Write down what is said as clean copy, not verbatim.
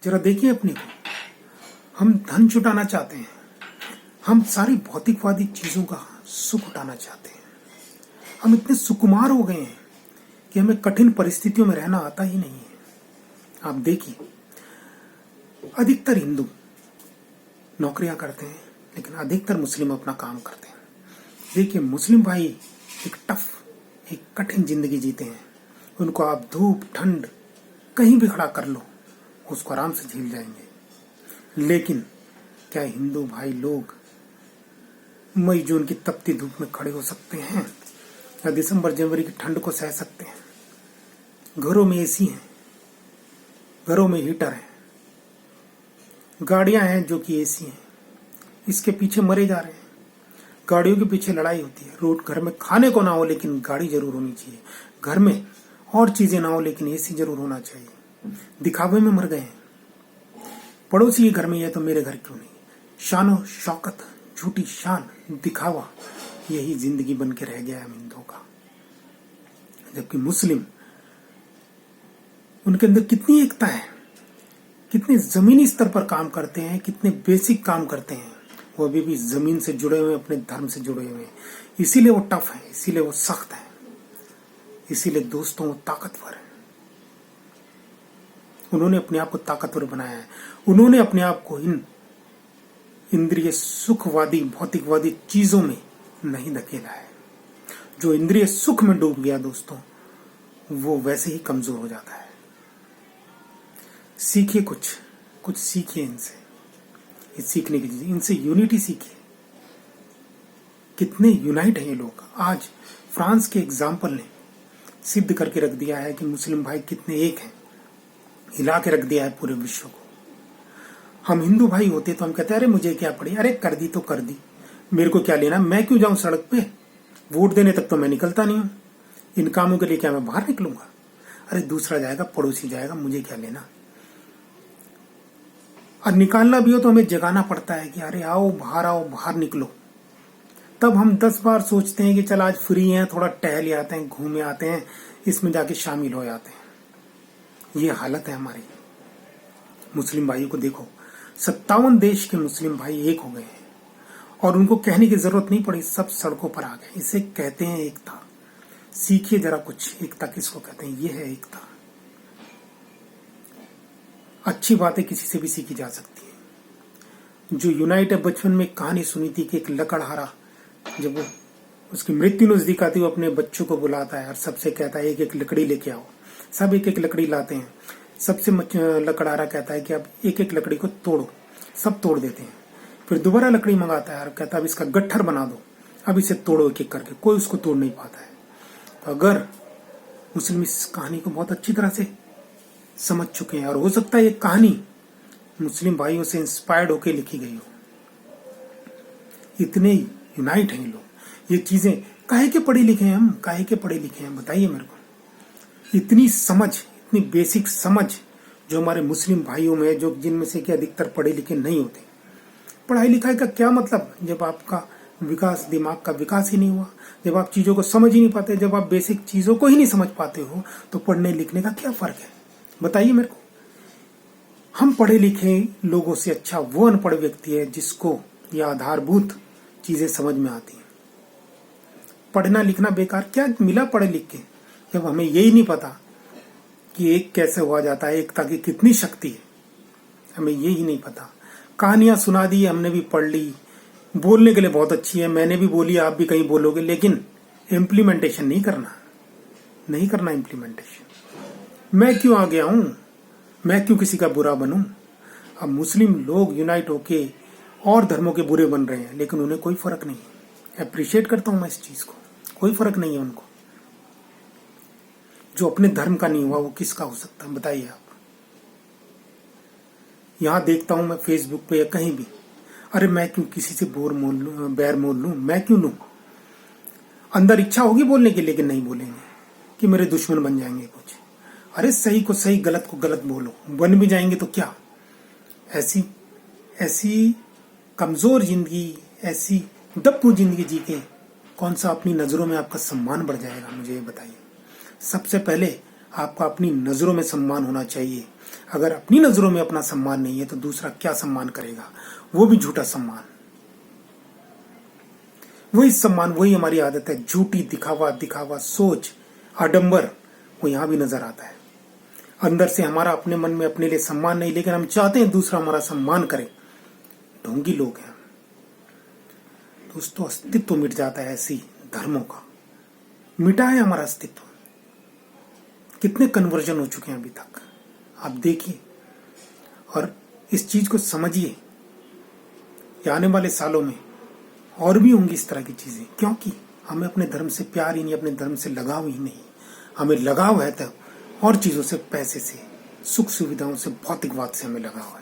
जरा देखिए अपने को। हम धन जुटाना चाहते हैं, हम सारी भौतिकवादी चीजों का सुख उठाना चाहते हैं। हम इतने सुकुमार हो गए हैं कि हमें कठिन परिस्थितियों में रहना आता ही नहीं है। आप देखिए, अधिकतर हिंदू नौकरियां करते हैं, लेकिन अधिकतर मुस्लिम अपना काम करते हैं। देखिए, मुस्लिम भाई एक टफ, एक कठिन जिंदगी जीते हैं। उनको आप धूप ठंड कहीं भी खड़ा कर लो, उसको आराम से झेल जाएंगे। लेकिन क्या हिंदू भाई लोग मई जून की तपती धूप में खड़े हो सकते हैं, या दिसंबर जनवरी की ठंड को सह सकते हैं? घरों में एसी हैं, घरों में हीटर हैं, गाड़ियां हैं जो कि एसी हैं, इसके पीछे मरे जा रहे हैं। गाड़ियों के पीछे लड़ाई होती है। रोड घर में खाने को ना हो लेकिन गाड़ी जरूर होनी चाहिए, घर में और चीजें ना हो लेकिन एसी जरूर होना चाहिए। दिखावे में मर गए हैं। पड़ोसी के घर में है तो मेरे घर क्यों नहीं? शानो शौकत, झूठी शान, दिखावा, यही जिंदगी बन के रह गया है हिंदुओं का। जबकि मुस्लिम, उनके अंदर कितनी एकता है, कितने जमीनी स्तर पर काम करते हैं, कितने बेसिक काम करते हैं। वो अभी भी जमीन से जुड़े हुए, अपने धर्म से जुड़े हुए हैं। इसीलिए वो टफ है, इसीलिए वो सख्त है, इसीलिए दोस्तों वो ताकतवर है। उन्होंने अपने आप को ताकतवर बनाया है। उन्होंने अपने आप को इन इंद्रिय सुखवादी भौतिकवादी चीजों में नहीं धकेला है। जो इंद्रिय सुख में डूब गया दोस्तों, वो वैसे ही कमजोर हो जाता है। सीखिए, कुछ सीखिए इनसे। ये सीखने की चीज, इनसे यूनिटी सीखिए। कितने यूनाइट हैं ये लोग। आज फ्रांस के एग्जाम्पल ने सिद्ध करके रख दिया है कि मुस्लिम भाई कितने एक हैं, हिला के रख दिया है पूरे विश्व को। हम हिंदू भाई होते तो हम कहते अरे मुझे क्या पड़ी, अरे कर दी तो कर दी, मेरे को क्या लेना, मैं क्यों जाऊं सड़क पे, वोट देने तक तो मैं निकलता नहीं हूं, इन कामों के लिए क्या मैं बाहर निकलूंगा, अरे दूसरा जाएगा, पड़ोसी जाएगा, मुझे क्या लेना। और निकालना भी हो तो हमें जगाना पड़ता है कि अरे आओ, बाहर निकलो। तब हम 10 बार सोचते हैं कि चल आज फ्री हैं, थोड़ा टहल आते हैं, घूमे आते हैं, इसमें जाके शामिल हो जाते हैं। ये हालत है हमारी। मुस्लिम भाइयों को देखो, 57 देश के मुस्लिम भाई एक हो गए हैं और उनको कहने की जरूरत नहीं पड़ी, सब सड़कों पर आ गए। इसे कहते हैं एकता। सीखिए जरा कुछ, एकता किसको कहते हैं, ये है एकता। अच्छी बातें किसी से भी सीखी जा सकती है। जो यूनाइट है, बचपन में कहानी सुनी थी कि एक लकड़हारा जब वो उसकी मृत्यु नजदीक आती है, वो अपने बच्चों को बुलाता है और सबसे कहता है एक एक लकड़ी लेके आओ। सब एक एक लकड़ी लाते हैं। सबसे लकड़हारा कहता है कि अब एक एक लकड़ी को तोड़ो। सब तोड़ देते हैं। फिर दोबारा लकड़ी मंगाता है और कहता है अब इसका गट्ठर बना दो, अब इसे तोड़ो एक एक करके। कोई उसको तोड़ नहीं पाता है। तो अगर मुस्लिम इस कहानी को बहुत अच्छी तरह से समझ चुके हैं, और हो सकता है ये कहानी मुस्लिम भाइयों से इंस्पायर्ड होकर लिखी गई हो। इतने यूनाइट हैं ये लोग। ये चीजें काहे के पढ़े लिखे हैं हम, काहे के पढ़े लिखे हैं, बताइए मेरे को। इतनी समझ, इतनी बेसिक समझ जो हमारे मुस्लिम भाइयों में, जो जिनमें से कि अधिकतर पढ़े लिखे नहीं होते। पढ़ाई लिखाई का क्या मतलब जब आपका विकास, दिमाग का विकास ही नहीं हुआ, जब आप चीजों को समझ ही नहीं पाते, जब आप बेसिक चीजों को ही नहीं समझ पाते हो, तो पढ़ने लिखने का क्या फर्क है, बताइए मेरे को। हम पढ़े लिखे लोगों से अच्छा वो अनपढ़ व्यक्ति है जिसको यह आधारभूत चीजें समझ में आती हैं। पढ़ना लिखना बेकार, क्या मिला पढ़े लिख के, जब हमें यही नहीं पता कि एक कैसे हुआ जाता है, एकता की कितनी शक्ति है, हमें यही नहीं पता। कहानियां सुना दी, हमने भी पढ़ ली, बोलने के लिए बहुत अच्छी है, मैंने भी बोली, आप भी कहीं बोलोगे, लेकिन इम्प्लीमेंटेशन नहीं करना इम्प्लीमेंटेशन। मैं क्यों आ गया हूं, मैं क्यों किसी का बुरा बनूं। अब मुस्लिम लोग यूनाइट होके और धर्मों के बुरे बन रहे हैं, लेकिन उन्हें कोई फर्क नहीं है। अप्रिशिएट करता हूं मैं इस चीज को, कोई फर्क नहीं है उनको। जो अपने धर्म का नहीं हुआ वो किसका हो सकता है, बताइए आप। यहां देखता हूं मैं फेसबुक पे या कहीं भी, अरे मैं क्यों किसी से बैर मोल लूं, मैं क्यों लूं। अंदर इच्छा होगी बोलने की, लेकिन नहीं बोलेंगे कि मेरे दुश्मन बन जाएंगे कुछ। अरे सही को सही, गलत को गलत बोलो, बन भी जाएंगे तो क्या। ऐसी कमजोर जिंदगी, ऐसी दप्पू जिंदगी जी के कौन सा अपनी नजरों में आपका सम्मान बढ़ जाएगा, मुझे ये बताइए। सबसे पहले आपका अपनी नजरों में सम्मान होना चाहिए। अगर अपनी नजरों में अपना सम्मान नहीं है तो दूसरा क्या सम्मान करेगा? वो भी झूठा सम्मान। वही सम्मान, वही हमारी आदत है, झूठी दिखावा दिखावा सोच, आडंबर, वो यहां भी नजर आता है। अंदर से हमारा अपने मन में अपने लिए सम्मान नहीं, लेकिन हम चाहते हैं दूसरा हमारा सम्मान करे। ढोंगी लोग हैं दोस्तों। अस्तित्व मिट जाता है ऐसी धर्मों का। मिटा है हमारा अस्तित्व। कितने कन्वर्जन हो चुके हैं अभी तक, आप देखिए। और इस चीज को समझिए, आने वाले सालों में और भी होंगी इस तरह की चीजें, क्योंकि हमें अपने धर्म से प्यार ही नहीं, अपने धर्म से लगाव ही नहीं। हमें लगाव है तो और चीजों से, पैसे से, सुख सुविधाओं से, भौतिकवाद से हमें लगाव है।